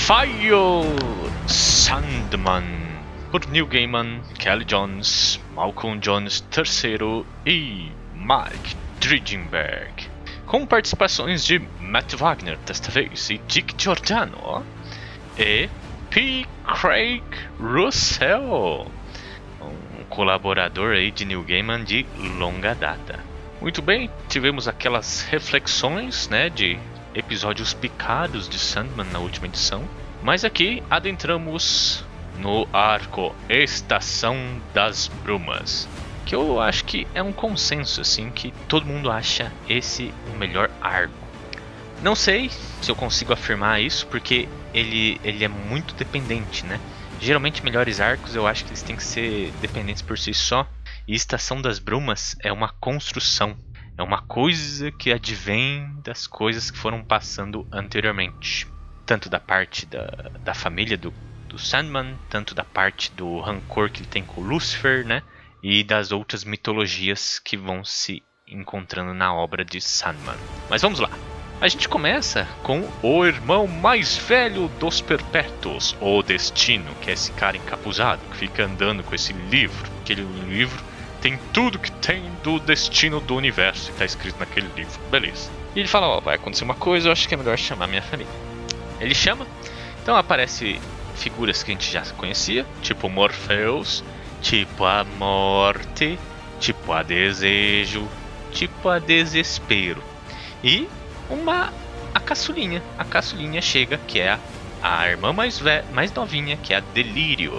File Sandman, por Neil Gaiman, Kelly Jones, Malcolm Jones III e Mike Dringenberg, com participações de Matt Wagner desta vez e Dick Giordano e P. Craig Russell, um colaborador aí de Neil Gaiman de longa data. Muito bem, tivemos aquelas reflexões, né, de episódios picados de Sandman na última edição, mas aqui adentramos no arco Estação das Brumas, que eu acho que é um consenso assim, que todo mundo acha esse o melhor arco. Não sei se eu consigo afirmar isso, porque ele é muito dependente, né? Geralmente melhores arcos eu acho que eles têm que ser dependentes por si só, e Estação das Brumas é uma construção. É uma coisa que advém das coisas que foram passando anteriormente. Tanto da parte da família do Sandman, tanto da parte do rancor que ele tem com o Lucifer, né? E das outras mitologias que vão se encontrando na obra de Sandman. Mas vamos lá. A gente começa com o irmão mais velho dos Perpétuos, o Destino, que é esse cara encapuzado que fica andando com esse livro. Aquele livro tem tudo que tem do destino do universo que está escrito naquele livro. Beleza. E ele fala, vai acontecer uma coisa, eu acho que é melhor chamar minha família. Ele chama, então aparece figuras que a gente já conhecia, tipo Morpheus, tipo a Morte, tipo a Desejo, tipo a Desespero. E a caçulinha. A caçulinha chega, que é a irmã mais novinha, que é a Delírio.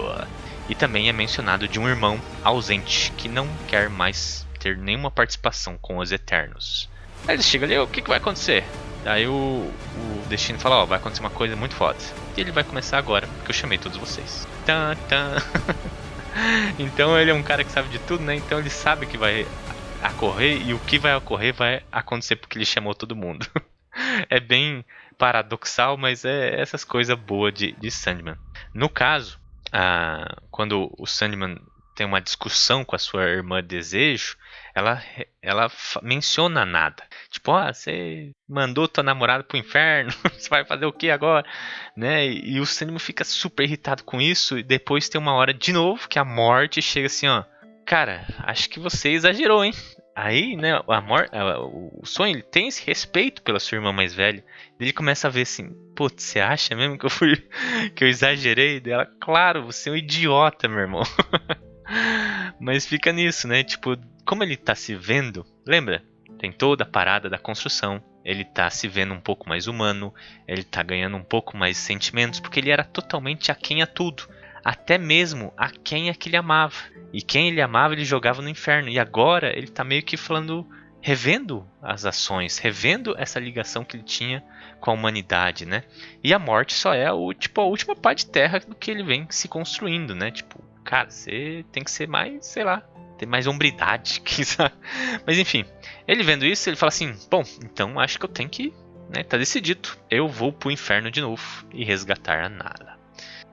E também é mencionado de um irmão ausente, que não quer mais ter nenhuma participação com os Eternos. Aí ele chega ali, o que vai acontecer? Aí o Destino fala, vai acontecer uma coisa muito foda. E ele vai começar agora, porque eu chamei todos vocês. Então ele é um cara que sabe de tudo, né? Então ele sabe que vai ocorrer, e o que vai ocorrer vai acontecer porque ele chamou todo mundo. É bem paradoxal, mas é essas coisas boas de Sandman. No caso, quando o Sandman tem uma discussão com a sua irmã Desejo, ela menciona nada. Tipo, você mandou tua namorada pro inferno, você vai fazer o que agora? Né? E o Sandman fica super irritado com isso, e depois tem uma hora de novo que a Morte chega assim, cara, acho que você exagerou, hein? Aí, né, o sonho, ele tem esse respeito pela sua irmã mais velha. Ele começa a ver assim, putz, você acha mesmo que eu exagerei dela? Claro, você é um idiota, meu irmão. Mas fica nisso, né? Tipo, como ele tá se vendo, lembra? Tem toda a parada da construção. Ele tá se vendo um pouco mais humano. Ele tá ganhando um pouco mais de sentimentos, porque ele era totalmente aquém a tudo. Até mesmo a quem é que ele amava. E quem ele amava, ele jogava no inferno. E agora ele tá meio que falando, revendo as ações, revendo essa ligação que ele tinha com a humanidade, né? E a morte só é a última parte de terra do que ele vem se construindo, né? Tipo, cara, você tem que ser mais, sei lá, ter mais hombridade. Mas enfim, ele vendo isso, ele fala assim, bom, então acho que eu tenho que, né, tá decidido. Eu vou pro inferno de novo e resgatar a Nala.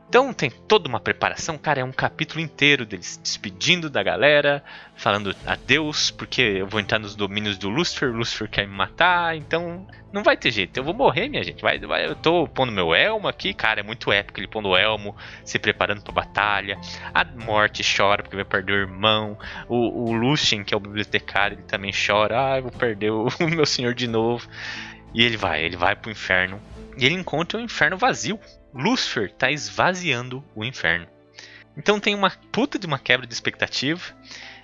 Então tem toda uma preparação, cara, é um capítulo inteiro deles se despedindo da galera, falando adeus, porque eu vou entrar nos domínios do Lucifer, o Lucifer quer me matar, então não vai ter jeito, eu vou morrer, minha gente, eu tô pondo meu elmo aqui, cara, é muito épico, ele pondo o elmo, se preparando pra batalha, a Morte chora porque vai perder o irmão, o Lucien, que é o bibliotecário, ele também chora, eu vou perder o meu senhor de novo, e ele vai pro inferno, e ele encontra o inferno vazio. Lucifer está esvaziando o inferno. Então tem uma puta de uma quebra de expectativa.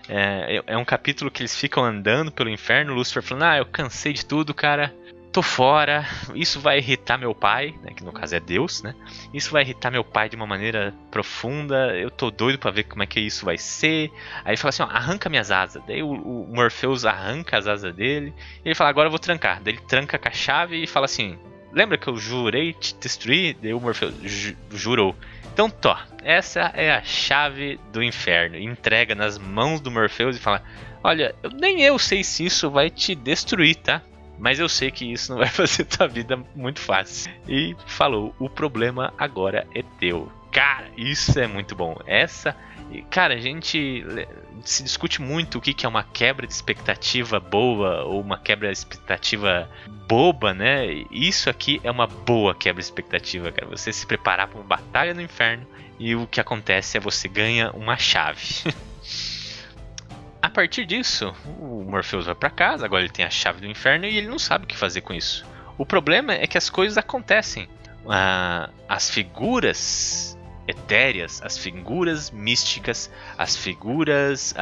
É um capítulo que eles ficam andando pelo inferno. Lucifer falando, eu cansei de tudo, cara. Tô fora. Isso vai irritar meu pai, né, que no caso é Deus, né? Isso vai irritar meu pai de uma maneira profunda. Eu tô doido pra ver como é que isso vai ser. Aí ele fala assim, arranca minhas asas. Daí o Morpheus arranca as asas dele. E ele fala, agora eu vou trancar. Daí ele tranca com a chave e fala assim, lembra que eu jurei te destruir? Daí o Morpheus jurou. Então, essa é a chave do inferno. Entrega nas mãos do Morpheus e fala, olha, nem eu sei se isso vai te destruir, tá? Mas eu sei que isso não vai fazer tua vida muito fácil. E falou, o problema agora é teu. Cara, isso é muito bom. Cara, a gente se discute muito o que é uma quebra de expectativa boa ou uma quebra de expectativa boba, né? Isso aqui é uma boa quebra de expectativa, cara. Você se preparar para uma batalha no inferno e o que acontece é você ganha uma chave. A partir disso, o Morpheus vai para casa, agora ele tem a chave do inferno e ele não sabe o que fazer com isso. O problema é que as coisas acontecem. As figuras etéreas, as figuras místicas, as figuras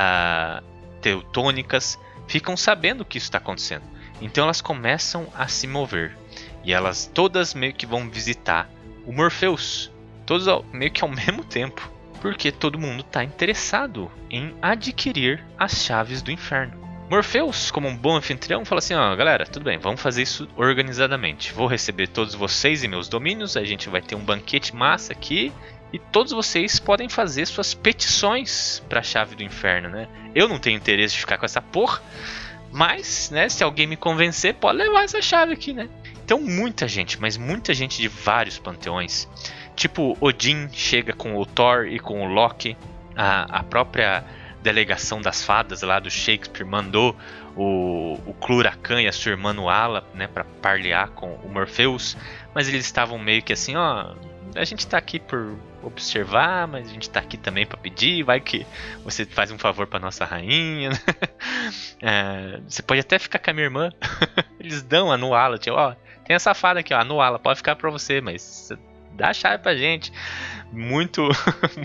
teutônicas ficam sabendo que isso está acontecendo. Então elas começam a se mover. E elas todas meio que vão visitar o Morpheus. Todos meio que ao mesmo tempo. Porque todo mundo está interessado em adquirir as chaves do inferno. Morpheus, como um bom anfitrião, fala assim: ó, galera, tudo bem, vamos fazer isso organizadamente. Vou receber todos vocês em meus domínios, a gente vai ter um banquete massa aqui. E todos vocês podem fazer suas petições para a chave do inferno, né? Eu não tenho interesse de ficar com essa porra, mas, né, se alguém me convencer, pode levar essa chave aqui, né? Então muita gente, mas muita gente de vários panteões. Tipo, Odin chega com o Thor e com o Loki. A própria delegação das fadas lá do Shakespeare mandou o Cluracan e a sua irmã Nuala, né, para parlear com o Morpheus. Mas eles estavam meio que assim, ó, a gente tá aqui por observar, mas a gente tá aqui também para pedir, vai que você faz um favor para nossa rainha. Você pode até ficar com a minha irmã. Eles dão a Nuala, tipo, ó, tem essa fada aqui, ó, a Nuala, pode ficar para você, mas dá a chave pra gente. Muito,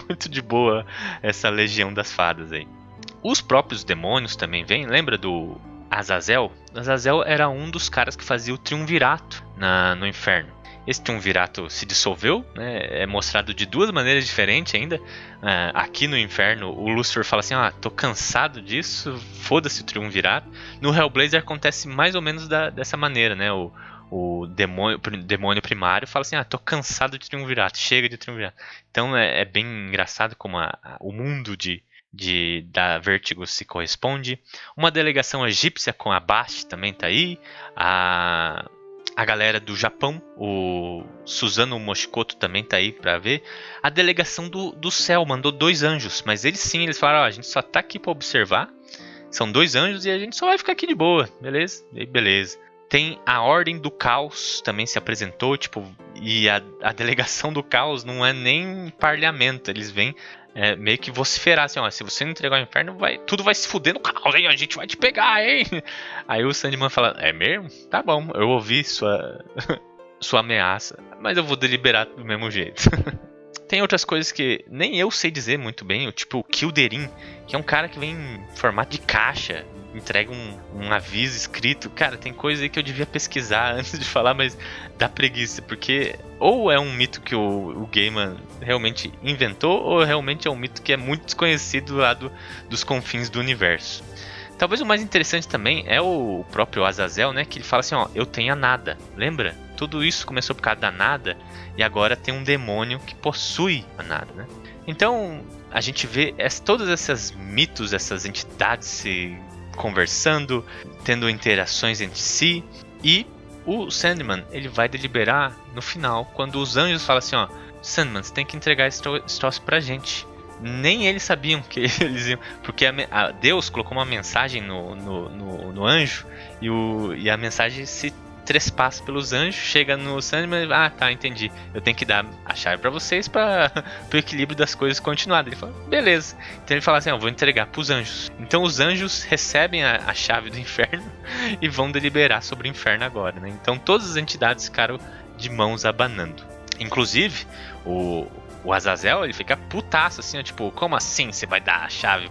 muito de boa essa legião das fadas aí. Os próprios demônios também vêm, lembra do Azazel? Azazel era um dos caras que fazia o triunvirato no inferno. Esse triunvirato se dissolveu, né? É mostrado de duas maneiras diferentes ainda. Aqui no inferno, o Lúcifer fala assim: tô cansado disso, foda-se o triunvirato. No Hellblazer acontece mais ou menos dessa maneira, né? O demônio primário fala assim: tô cansado de triunvirato, chega de triunvirato. Então é bem engraçado como o mundo da Vértigo se corresponde. Uma delegação egípcia com a Bast também tá aí. A galera do Japão, o Suzano Moshikoto também tá aí pra ver. A delegação do céu mandou 2 anjos, mas eles falaram: a gente só tá aqui pra observar. São 2 anjos e a gente só vai ficar aqui de boa, beleza? E beleza. Tem a Ordem do Caos, também se apresentou, tipo, e a delegação do Caos não é nem parlamento, eles vêm meio que vociferar assim: se você não entregar o inferno, tudo vai se fuder no caos, hein? A gente vai te pegar, hein? Aí o Sandman fala: é mesmo? Tá bom, eu ouvi sua ameaça, mas eu vou deliberar do mesmo jeito. Tem outras coisas que nem eu sei dizer muito bem, tipo o Kilderin, que é um cara que vem em formato de caixa, entrega um aviso escrito. Cara, tem coisa aí que eu devia pesquisar antes de falar, mas dá preguiça, porque ou é um mito que o Gaiman realmente inventou, ou realmente é um mito que é muito desconhecido lá dos confins do universo. Talvez o mais interessante também é o próprio Azazel, né, que ele fala assim: eu tenho a nada, lembra? Tudo isso começou por causa da nada, e agora tem um demônio que possui a nada, né? Então a gente vê todos esses mitos, essas entidades se conversando, tendo interações entre si, e o Sandman, ele vai deliberar no final, quando os anjos falam assim: Sandman, você tem que entregar esse troço pra gente. Nem eles sabiam que eles iam, porque Deus colocou uma mensagem no anjo, e a mensagem se trespassa pelos anjos, chega no Sandman, tá, entendi, eu tenho que dar a chave pra vocês para o equilíbrio das coisas continuar. Ele fala: beleza. Então ele fala assim: eu vou entregar pros anjos. Então os anjos recebem a chave do inferno e vão deliberar sobre o inferno agora, né? Então todas as entidades ficaram de mãos abanando. Inclusive o Azazel, ele fica putaço assim, tipo, como assim você vai dar a chave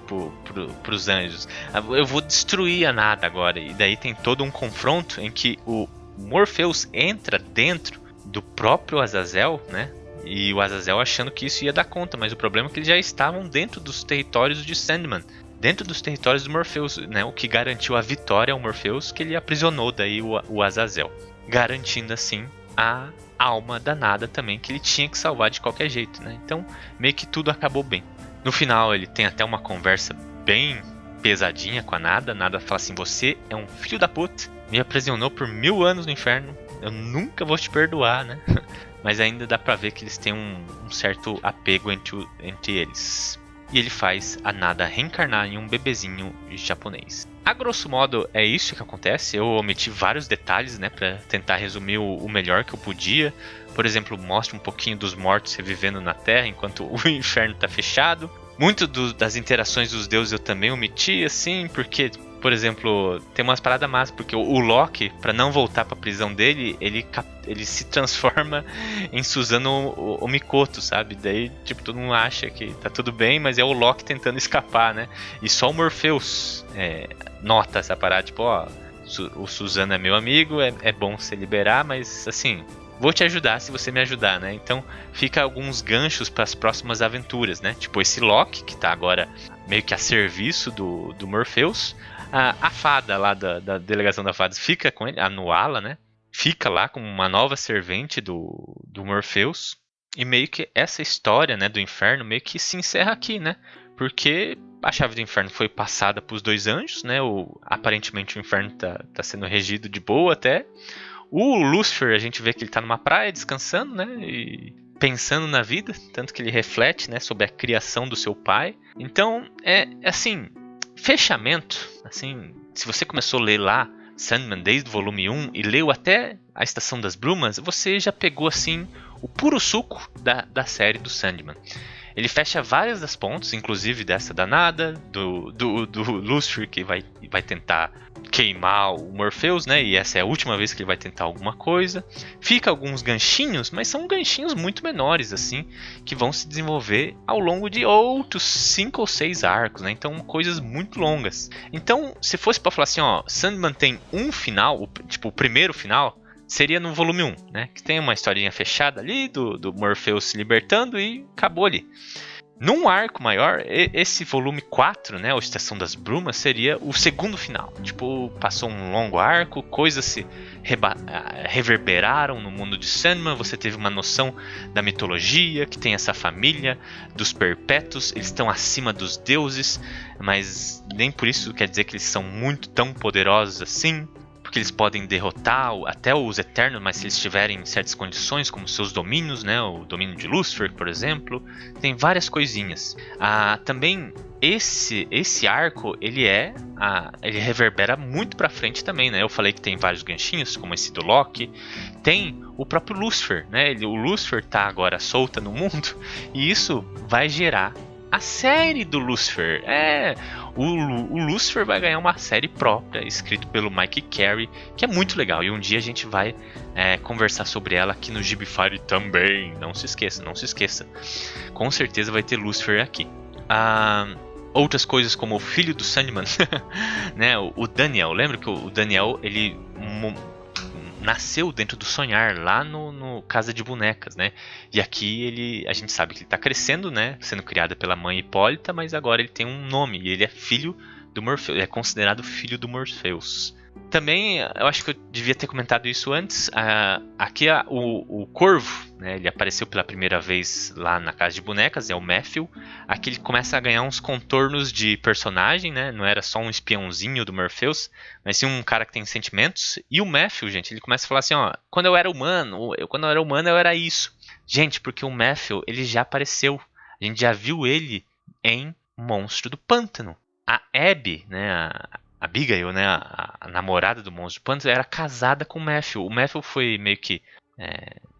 pros anjos? Eu vou destruir a nada agora. E daí tem todo um confronto em que o Morpheus entra dentro do próprio Azazel, né? E o Azazel achando que isso ia dar conta, mas o problema é que eles já estavam dentro dos territórios de Sandman, dentro dos territórios do Morpheus, né? O que garantiu a vitória ao Morpheus, que ele aprisionou daí o Azazel, garantindo assim a alma da nada também, que ele tinha que salvar de qualquer jeito, né? Então meio que tudo acabou bem. No final ele tem até uma conversa bem pesadinha com a Nada. Nada fala assim: você é um filho da puta, me aprisionou por 1000 anos no inferno, eu nunca vou te perdoar, né? Mas ainda dá pra ver que eles têm um certo apego entre eles. e ele faz a Nada reencarnar em um bebezinho japonês. A grosso modo é isso que acontece. Eu omiti vários detalhes, né, para tentar resumir o melhor que eu podia. Por exemplo, mostra um pouquinho dos mortos revivendo na Terra enquanto o inferno está fechado. Muito das interações dos deuses eu também omiti, assim, porque, por exemplo, tem umas paradas massas, porque o Loki, para não voltar para a prisão dele, ele se transforma em Suzano o Mikoto, sabe? Daí, tipo, todo mundo acha que tá tudo bem, mas é o Loki tentando escapar, né? E só o Morpheus nota essa parada, tipo, ó, o Suzano é meu amigo, é bom se liberar, mas, assim, vou te ajudar se você me ajudar, né? Então fica alguns ganchos para as próximas aventuras, né? Tipo esse Loki, que tá agora meio que a serviço do Morpheus. A fada lá da delegação da fada fica com ele, a Nuala, né? Fica lá como uma nova servente do Morpheus. E meio que essa história, né, do inferno meio que se encerra aqui, né? Porque a chave do inferno foi passada para os 2 anjos, né? Aparentemente o inferno tá sendo regido de boa até. O Lúcifer, a gente vê que ele tá numa praia descansando, né? E pensando na vida, tanto que ele reflete, né, sobre a criação do seu pai. Então, assim, fechamento, assim, se você começou a ler lá Sandman desde o volume 1 e leu até a Estação das Brumas, você já pegou, assim, o puro suco da série do Sandman. Ele fecha várias das pontes, inclusive dessa danada, do Lúcifer, que vai tentar queimar o Morpheus, né? E essa é a última vez que ele vai tentar alguma coisa. Fica alguns ganchinhos, mas são ganchinhos muito menores, assim, que vão se desenvolver ao longo de outros 5 ou 6 arcos, né? Então, coisas muito longas. Então, se fosse pra falar assim, ó, Sandman tem um final, tipo, o primeiro final, seria no volume 1, né? Que tem uma historinha fechada ali do Morpheus se libertando e acabou ali. Num arco maior, esse volume 4, né, a Estação das Brumas, seria o segundo final. Tipo, passou um longo arco, coisas se reverberaram no mundo de Sandman, você teve uma noção da mitologia, que tem essa família dos perpétuos, eles estão acima dos deuses, mas nem por isso quer dizer que eles são muito tão poderosos assim. Porque eles podem derrotar até os Eternos, mas se eles tiverem certas condições, como seus domínios, né? O domínio de Lúcifer, por exemplo. Tem várias coisinhas. Também esse arco, ele reverbera muito pra frente também, né? Eu falei que tem vários ganchinhos, como esse do Loki. Tem o próprio Lúcifer, né? O Lúcifer tá agora solta no mundo, e isso vai gerar a série do Lúcifer. O Lúcifer vai ganhar uma série própria, escrito pelo Mike Carey, que é muito legal. E um dia a gente vai conversar sobre ela aqui no Gibify também. Não se esqueça, não se esqueça. Com certeza vai ter Lúcifer aqui. Outras coisas como o filho do Sandman, né? O Daniel. Lembra que o Daniel, ele nasceu dentro do sonhar, lá no Casa de Bonecas, né? E aqui a gente sabe que ele está crescendo, né? Sendo criado pela mãe Hipólita, mas agora ele tem um nome e ele é filho do Morpheus, ele é considerado filho do Morpheus. Também, eu acho que eu devia ter comentado isso antes, aqui o Corvo, né, ele apareceu pela primeira vez lá na Casa de Bonecas, é o Matthew. Aqui ele começa a ganhar uns contornos de personagem, né, não era só um espiãozinho do Morpheus, mas sim um cara que tem sentimentos. E o Matthew, gente, ele começa a falar assim, ó, quando eu era humano eu era isso. Gente, porque o Matthew, ele já apareceu, a gente já viu ele em Monstro do Pântano. A Abby, né, a Abigail, né, a namorada do Monstro do Pântano, era casada com o Matthew. O Matthew foi meio que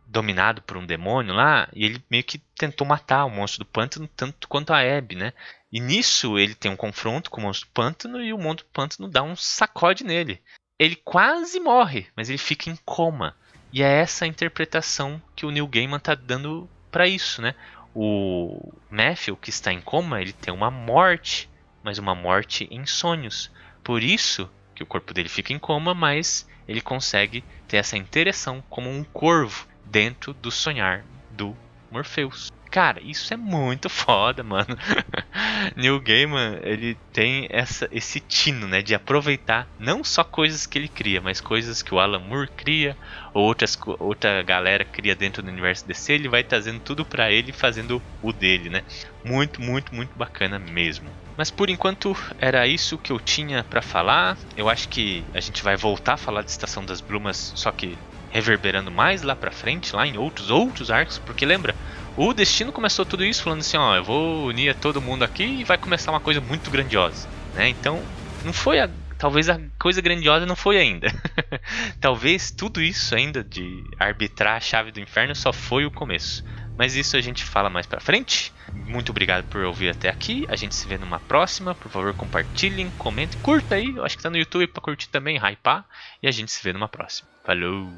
dominado por um demônio lá, e ele meio que tentou matar o Monstro do Pântano, tanto quanto a Abby, né? E nisso ele tem um confronto com o Monstro do Pântano, e o Monstro do Pântano dá um sacode nele. Ele quase morre, mas ele fica em coma. E é essa a interpretação que o Neil Gaiman tá dando para isso, né? O Matthew, que está em coma, ele tem uma morte, mas uma morte em sonhos. Por isso que o corpo dele fica em coma, mas ele consegue ter essa interação como um corvo dentro do sonhar do Morpheus. Cara, isso é muito foda, mano. Neil Gaiman, ele tem esse tino, né, de aproveitar não só coisas que ele cria, mas coisas que o Alan Moore cria, ou outra galera cria dentro do universo DC, ele vai trazendo tudo pra ele, fazendo o dele, né? Muito, muito, muito bacana mesmo. Mas por enquanto era isso que eu tinha pra falar. Eu acho que a gente vai voltar a falar de Estação das Brumas, só que reverberando mais lá pra frente, lá em outros arcos, porque lembra, O Destino começou tudo isso falando assim, ó, eu vou unir todo mundo aqui e vai começar uma coisa muito grandiosa, né? Então, não foi talvez a coisa grandiosa não foi ainda. Talvez tudo isso ainda de arbitrar a chave do inferno só foi o começo. Mas isso a gente fala mais pra frente. Muito obrigado por ouvir até aqui. A gente se vê numa próxima. Por favor, compartilhem, comentem, curta aí. Eu acho que tá no YouTube pra curtir também, hypar. E a gente se vê numa próxima. Falou!